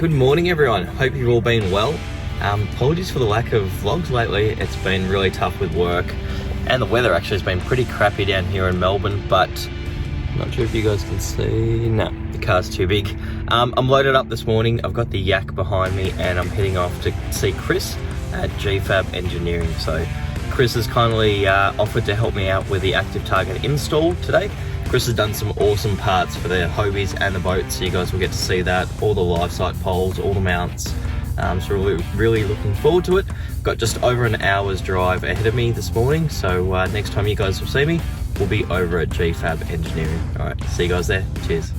Good morning everyone, hope you've all been well. Apologies for the lack of vlogs lately. It's been really tough with work and the weather actually has been pretty crappy down here in Melbourne, but I'm not sure if you guys can see. No, the car's too big. I'm loaded up this morning. I've got the yak behind me and I'm heading off to see Chris at Gfab Engineering. So Chris has kindly offered to help me out with the Active Target install today. Chris has done some awesome parts for the HOBIEs and the boats, so you guys will get to see that, all the live site poles, all the mounts. So really looking forward to it. Got just over an hour's drive ahead of me this morning, so next time you guys will see me, we'll be over at Gfab Engineering. All right, see you guys there. Cheers.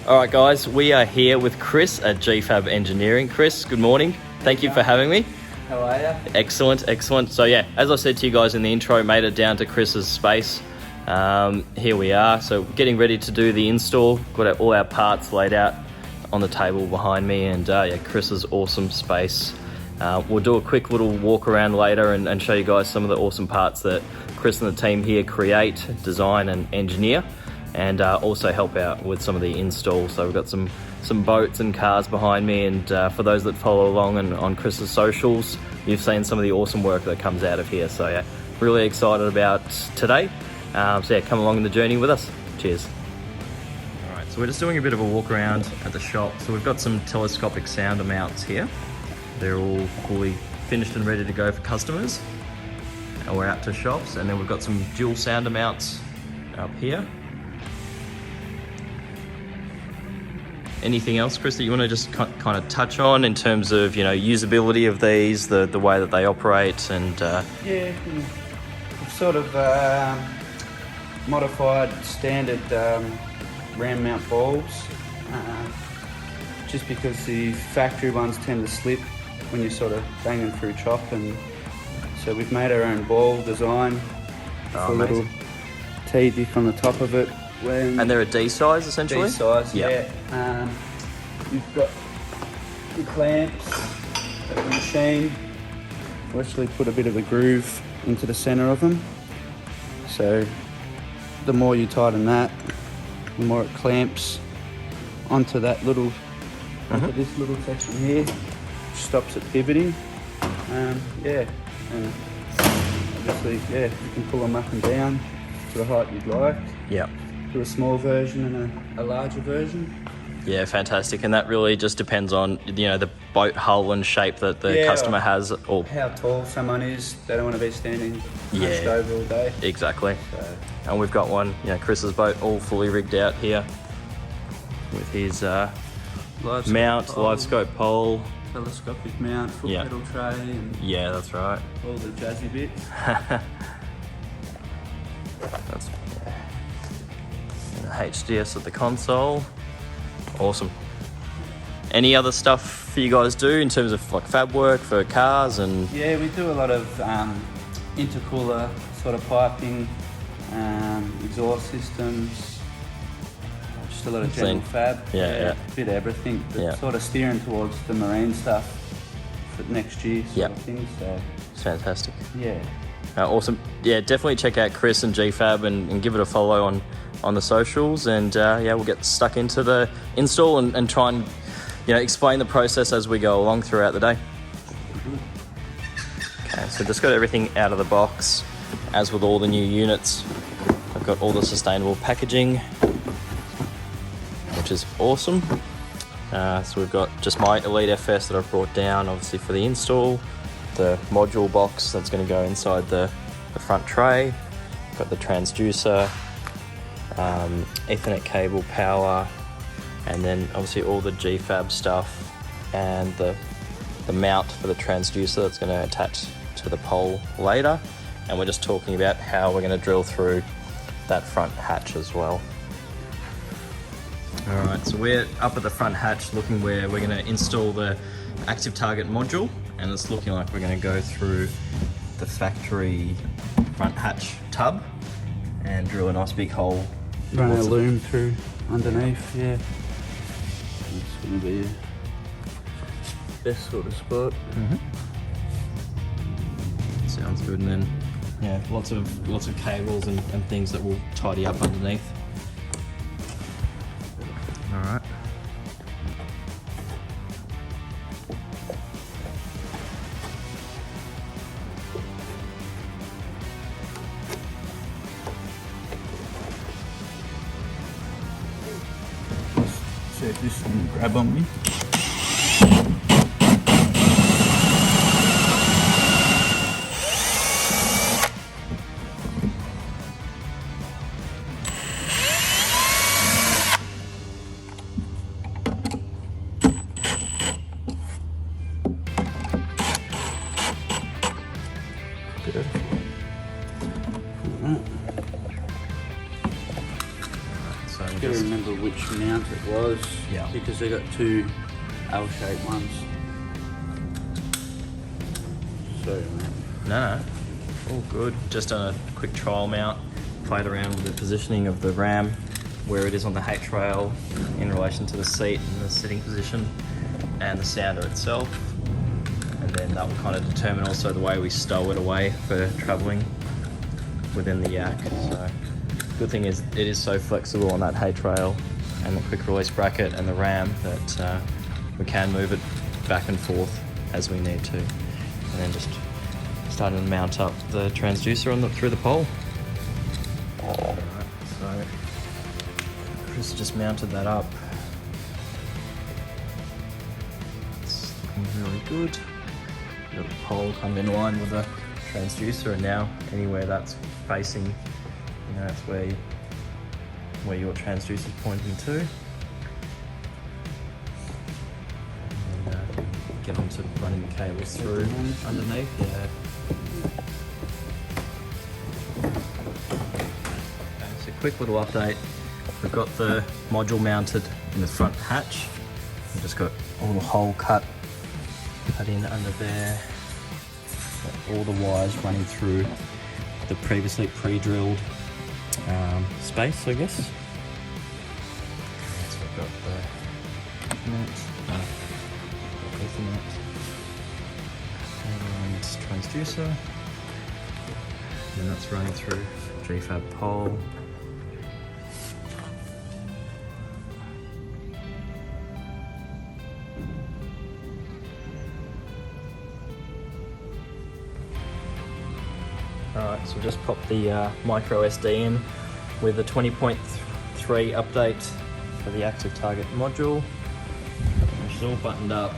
Alright guys, we are here with Chris at Gfab Engineering. Chris, good morning. Thank you for having me. How are you? Excellent, excellent. So yeah, as I said to you guys in the intro, made it down to Chris's space. Here we are, so getting ready to do the install. Got all our parts laid out on the table behind me, and yeah, Chris's awesome space. We'll do a quick little walk around later and show you guys some of the awesome parts that Chris and the team here create, design and engineer. And also help out with some of the installs. So we've got some boats and cars behind me, and for those that follow along and on Chris's socials, you've seen some of the awesome work that comes out of here. So yeah, really excited about today. So yeah, come along in the journey with us. Cheers. All right, so we're just doing a bit of a walk around at the shop. So we've got some telescopic sounder mounts here. They're all fully finished and ready to go for customers. And we're out to shops, and then we've got some dual sounder mounts up here. Anything else, Chris, that you want to just kind of touch on in terms of, you know, usability of these, the way that they operate, and yeah, we've sort of modified standard ram mount bulbs, just because the factory ones tend to slip when you're sort of banging through chop, and so we've made our own ball design with a little T-diff on the top of it. And they're a D size essentially? D size, yeah. You've got the clamps at the machine. We actually put a bit of a groove into the center of them. So the more you tighten that, the more it clamps onto that little, onto this little section here, which stops it pivoting. Yeah, and obviously, yeah, you can pull them up and down to the height you'd like. Yeah. To a small version and a larger version. Yeah, fantastic. And that really just depends on, you know, the boat hull and shape that the customer has, or how tall someone is. They don't want to be standing hunched over all day. Exactly. So. And we've got one, you know, Chris's boat all fully rigged out here with his mount, live scope pole, telescopic mount, foot pedal tray, and yeah, that's right. All the jazzy bits. That's HDS at the console. Awesome. Any other stuff you guys do in terms of like fab work for cars? And yeah, we do a lot of intercooler sort of piping, exhaust systems, just a lot of general fab. A bit of everything, but sort of steering towards the marine stuff for next year sort of thing. So it's fantastic. Yeah. Awesome. Yeah, definitely check out Chris and Gfab and give it a follow on the socials, and yeah, we'll get stuck into the install and try and, you know, explain the process as we go along throughout the day. Okay, so just got everything out of the box. As with all the new units, I've got all the sustainable packaging, which is awesome. So we've got just my Elite FS that I've brought down, obviously for the install. The module box that's going to go inside the front tray. Got the transducer, Ethernet cable, power, and then obviously all the Gfab stuff and the mount for the transducer that's going to attach to the pole later. and we're just talking about how we're going to drill through that front hatch as well. All right, so we're up at the front hatch looking where we're going to install the Active Target module, and it's looking like we're going to go through the factory front hatch tub and drill a nice big hole. Run our loom through underneath, yeah. It's going to be a best sort of spot. Sounds good, and then yeah, lots of cables and things that will tidy up underneath. All right. See if this can grab on me. So I've got to remember which mount it was, Yeah. because they got two L-shaped ones. Sorry, mate. No, all good. Just done a quick trial mount, played around with the positioning of the ram, where it is on the H rail in relation to the seat and the sitting position, and the sounder itself. And then that will kind of determine also the way we stow it away for travelling within the yak. So good thing is it is so flexible on that H rail and the quick release bracket and the ram that we can move it back and forth as we need to. And then just starting to mount up the transducer through the pole. Alright, so Chris just mounted that up. It's looking really good. The pole come in line with the transducer, and now anywhere that's facing, that's where your transducer is pointing to. And get on to running the cables through underneath. Yeah. Okay, so quick little update. We've got the module mounted in the front hatch. We've just got a little hole cut in under there. Got all the wires running through the previously pre-drilled space, I guess. So we've got the Ethernet and transducer, and that's running through Gfab pole. Alright, so we'll just pop the micro SD in with the 20.3 update for the Active Target module, which is all buttoned up.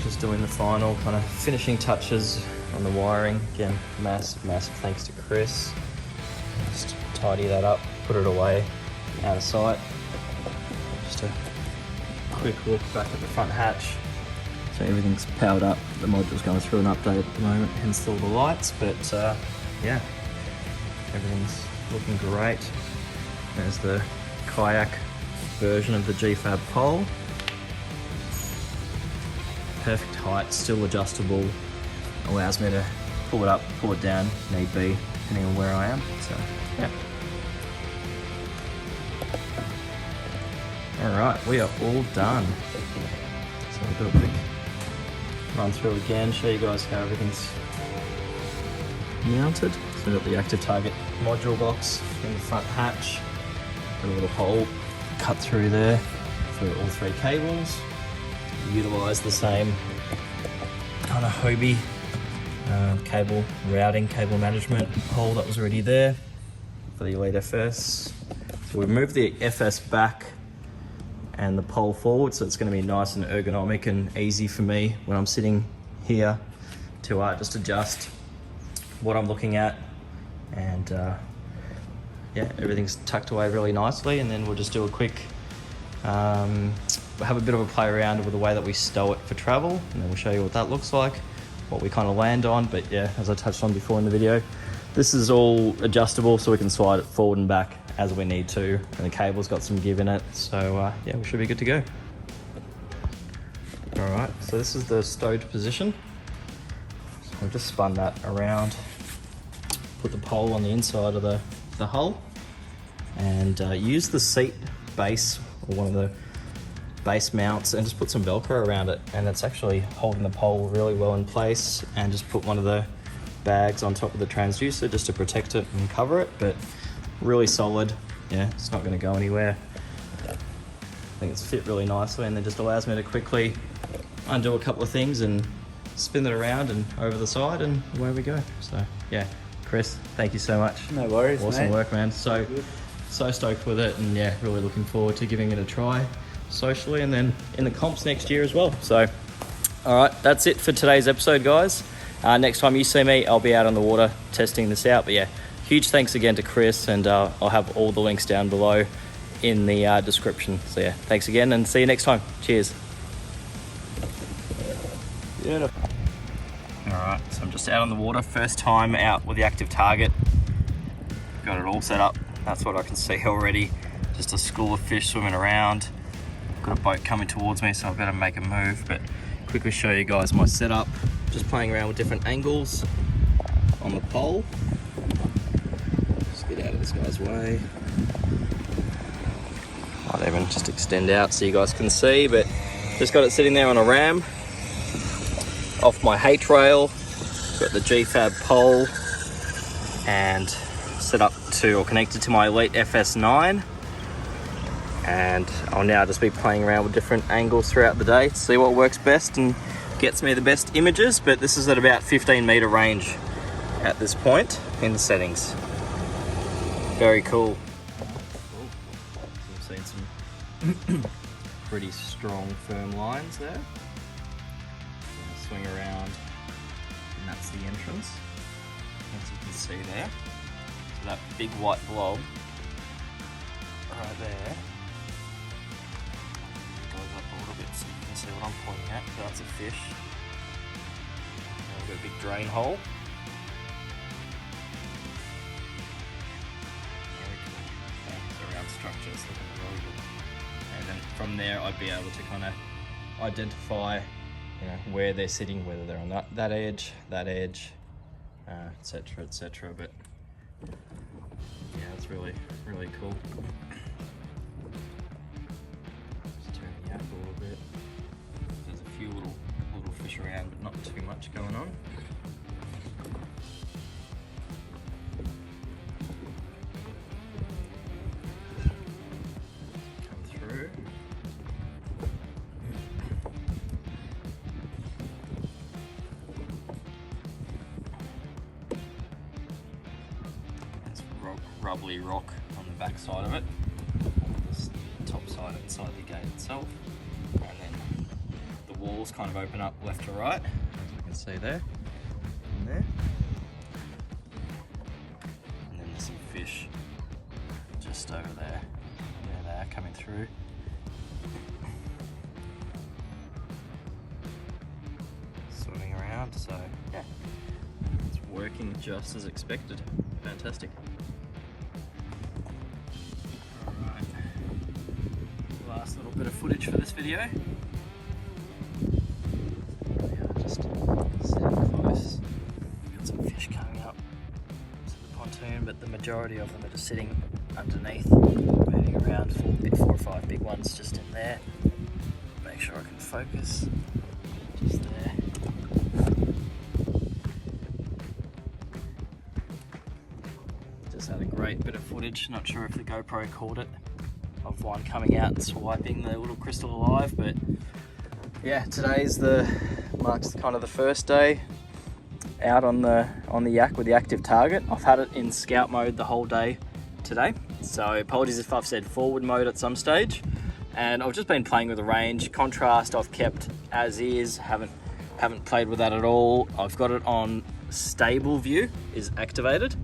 Just doing the final kind of finishing touches on the wiring. Again, massive thanks to Chris. Just tidy that up, put it away, out of sight. Just a quick look back at the front hatch. So everything's powered up. The module's going through an update at the moment, hence all the lights, but yeah, everything's looking great. There's the kayak version of the Gfab pole. Perfect height, still adjustable. Allows me to pull it up, pull it down, need be, depending on where I am. So yeah. Alright, we are all done. So we'll do a quick run through again, show you guys how everything's mounted. So we've got the Active Target module box in the front hatch. Got a little hole cut through there for all three cables. Utilise the same kind of HOBIE cable routing, cable management hole that was already there for the Elite FS. So we've moved the FS back and the pole forward, so it's going to be nice and ergonomic and easy for me when I'm sitting here to just adjust what I'm looking at, and yeah, everything's tucked away really nicely. And then we'll just do a quick have a bit of a play around with the way that we stow it for travel, and then we'll show you what that looks like. what we kind of land on. But yeah, as I touched on before in the video, this is all adjustable, so we can slide it forward and back as we need to, and the cable's got some give in it, so yeah, we should be good to go. All right, so this is the stowed position. So I've just spun that around, put the pole on the inside of the hull, and use the seat base, or one of the base mounts, and just put some Velcro around it, and it's actually holding the pole really well in place. And just put one of the bags on top of the transducer just to protect it and cover it, but really solid. Yeah, it's not going to go anywhere. I think it's fit really nicely, and then just allows me to quickly undo a couple of things and spin it around and over the side, and away we go. So yeah, Chris, thank you so much. No worries, awesome mate. Work, man. So stoked with it, and yeah, really looking forward to giving it a try socially and then in the comps next year as well. So all right, that's it for today's episode, guys. Next time you see me, I'll be out on the water testing this out. But yeah, huge thanks again to Chris, and I'll have all the links down below in the description. So yeah, thanks again, and see you next time. Cheers. Beautiful. All right, so I'm just out on the water, first time out with the Active Target. Got it all set up. That's what I can see already. Just a school of fish swimming around. Got a boat coming towards me, so I better make a move. But quickly show you guys my setup. Just playing around with different angles on the pole. Just get out of this guy's way. Might even just extend out so you guys can see, but just got it sitting there on a ram off my H rail. Got the Gfab pole and set up to, or connected to, my Elite FS9. And I'll now just be playing around with different angles throughout the day to see what works best and gets me the best images. But this is at about 15 meter range at this point in the settings. Very cool. I've seen some pretty strong, firm lines there. Swing around, and that's the entrance, as you can see there. So that big white blob right there goes up a little bit so you can see what I'm pointing at. That's a fish. And we've got a big drain hole. Very cool. Yeah, around structure, it's looking really good. And then from there I'd be able to kind of identify, you know, where they're sitting, whether they're on that edge, etc, etc. But yeah, it's really cool. Just turn the yak a little bit. There's a few little fish around, but not too much going on. Come through. Rubbly rock on the back side of it, this top side inside the gate itself, and then the walls kind of open up left to right, as you can see there and there, and then there's some fish just over there. There they are coming through. Swimming around, so yeah, it's working just as expected. Fantastic. Last little bit of footage for this video. Just sitting close. We've got some fish coming up to the pontoon, but the majority of them are just sitting underneath, moving around. 4 or 5 big ones just in there. Make sure I can focus. Just there. Just had a great bit of footage. Not sure if the GoPro caught it, of one coming out and swiping the little crystal alive. But yeah, marks kind of the first day out on the yak with the Active Target. I've had it in scout mode the whole day today, so apologies if I've said forward mode at some stage. And I've just been playing with the range. Contrast I've kept as is, haven't played with that at all. I've got it on stable view is activated,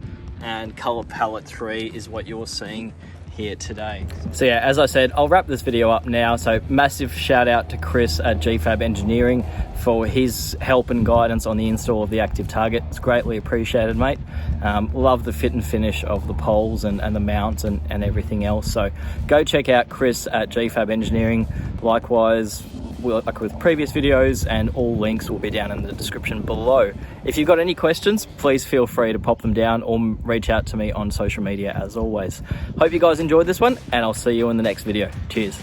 and color palette 3 is what you're seeing here today. So yeah, as I said, I'll wrap this video up now. So massive shout out to Chris at Gfab Engineering for his help and guidance on the install of the Active Target. It's greatly appreciated, mate. Love the fit and finish of the poles and the mounts and everything else. So go check out Chris at Gfab Engineering. Likewise, like with previous videos, and all links will be down in the description below. If you've got any questions, please feel free to pop them down or reach out to me on social media as always. Hope you guys enjoyed this one, and I'll see you in the next video. Cheers.